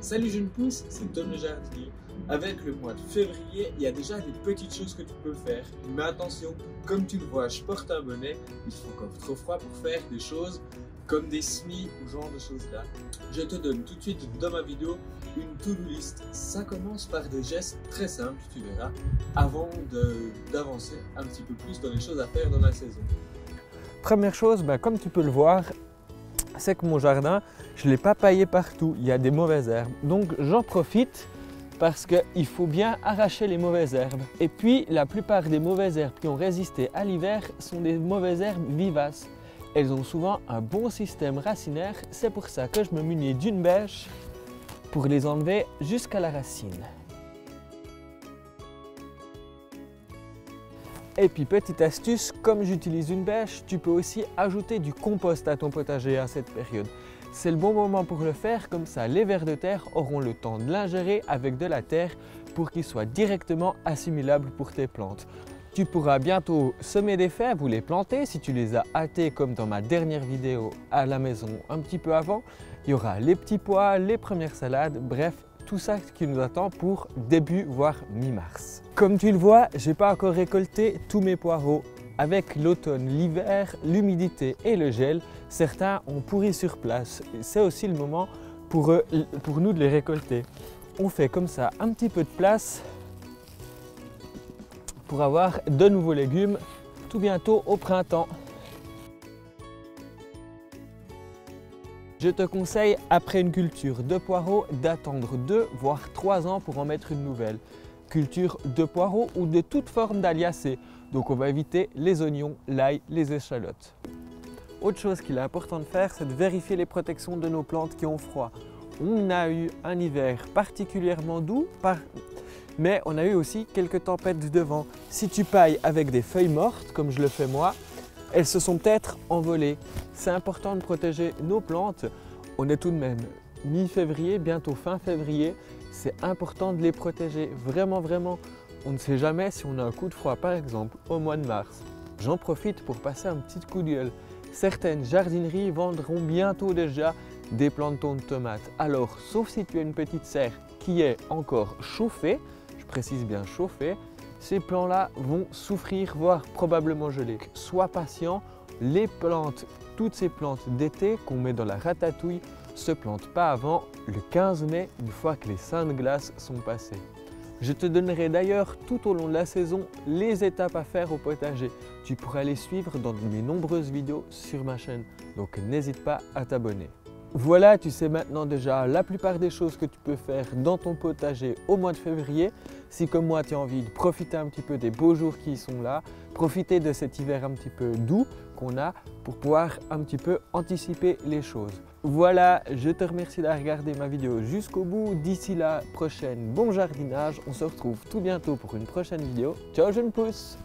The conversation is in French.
Salut jeune pousse, c'est Tom le jardinier. Avec le mois de février, il y a déjà des petites choses que tu peux faire. Mais attention, comme tu le vois, je porte un bonnet, il fait encore trop froid pour faire des choses comme des semis ou genre de choses là. Je te donne tout de suite dans ma vidéo une to-do list. Ça commence par des gestes très simples, tu verras, avant d'avancer un petit peu plus dans les choses à faire dans la saison. Première chose, comme tu peux le voir, c'est que mon jardin, je ne l'ai pas paillé partout, il y a des mauvaises herbes. Donc j'en profite parce qu'il faut bien arracher les mauvaises herbes. Et puis la plupart des mauvaises herbes qui ont résisté à l'hiver sont des mauvaises herbes vivaces. Elles ont souvent un bon système racinaire, c'est pour ça que je me munis d'une bêche pour les enlever jusqu'à la racine. Et puis petite astuce, comme j'utilise une bêche, tu peux aussi ajouter du compost à ton potager à cette période. C'est le bon moment pour le faire, comme ça les vers de terre auront le temps de l'ingérer avec de la terre pour qu'il soit directement assimilable pour tes plantes. Tu pourras bientôt semer des fèves ou les planter si tu les as hâtées comme dans ma dernière vidéo à la maison un petit peu avant. Il y aura les petits pois, les premières salades, bref, tout ça qui nous attend pour début voire mi-mars. Comme tu le vois, je n'ai pas encore récolté tous mes poireaux. Avec l'automne, l'hiver, l'humidité et le gel, certains ont pourri sur place. C'est aussi le moment pour nous de les récolter. On fait comme ça un petit peu de place pour avoir de nouveaux légumes tout bientôt au printemps. Je te conseille, après une culture de poireaux, d'attendre 2 voire 3 ans pour en mettre une nouvelle. Culture de poireaux ou de toute forme d'aliacées. Donc on va éviter les oignons, l'ail, les échalotes. Autre chose qu'il est important de faire, c'est de vérifier les protections de nos plantes qui ont froid. On a eu un hiver particulièrement doux, mais on a eu aussi quelques tempêtes de vent. Si tu pailles avec des feuilles mortes, comme je le fais moi, elles se sont peut-être envolées. C'est important de protéger nos plantes. On est tout de même mi-février, bientôt fin février. C'est important de les protéger, vraiment, vraiment. On ne sait jamais si on a un coup de froid, par exemple, au mois de mars. J'en profite pour passer un petit coup de gueule. Certaines jardineries vendront bientôt déjà des plantons de tomates. Alors, sauf si tu as une petite serre qui est encore chauffée, je précise bien chauffée, ces plants-là vont souffrir, voire probablement geler. Sois patient, les plantes, toutes ces plantes d'été qu'on met dans la ratatouille, se plantent pas avant le 15 mai, une fois que les seins de glace sont passés. Je te donnerai d'ailleurs tout au long de la saison les étapes à faire au potager. Tu pourras les suivre dans mes nombreuses vidéos sur ma chaîne, donc n'hésite pas à t'abonner. Voilà, tu sais maintenant déjà la plupart des choses que tu peux faire dans ton potager au mois de février. Si comme moi tu as envie de profiter un petit peu des beaux jours qui sont là, profiter de cet hiver un petit peu doux qu'on a pour pouvoir un petit peu anticiper les choses. Voilà, je te remercie d'avoir regardé ma vidéo jusqu'au bout. D'ici la prochaine, bon jardinage. On se retrouve tout bientôt pour une prochaine vidéo. Ciao jeune pousse!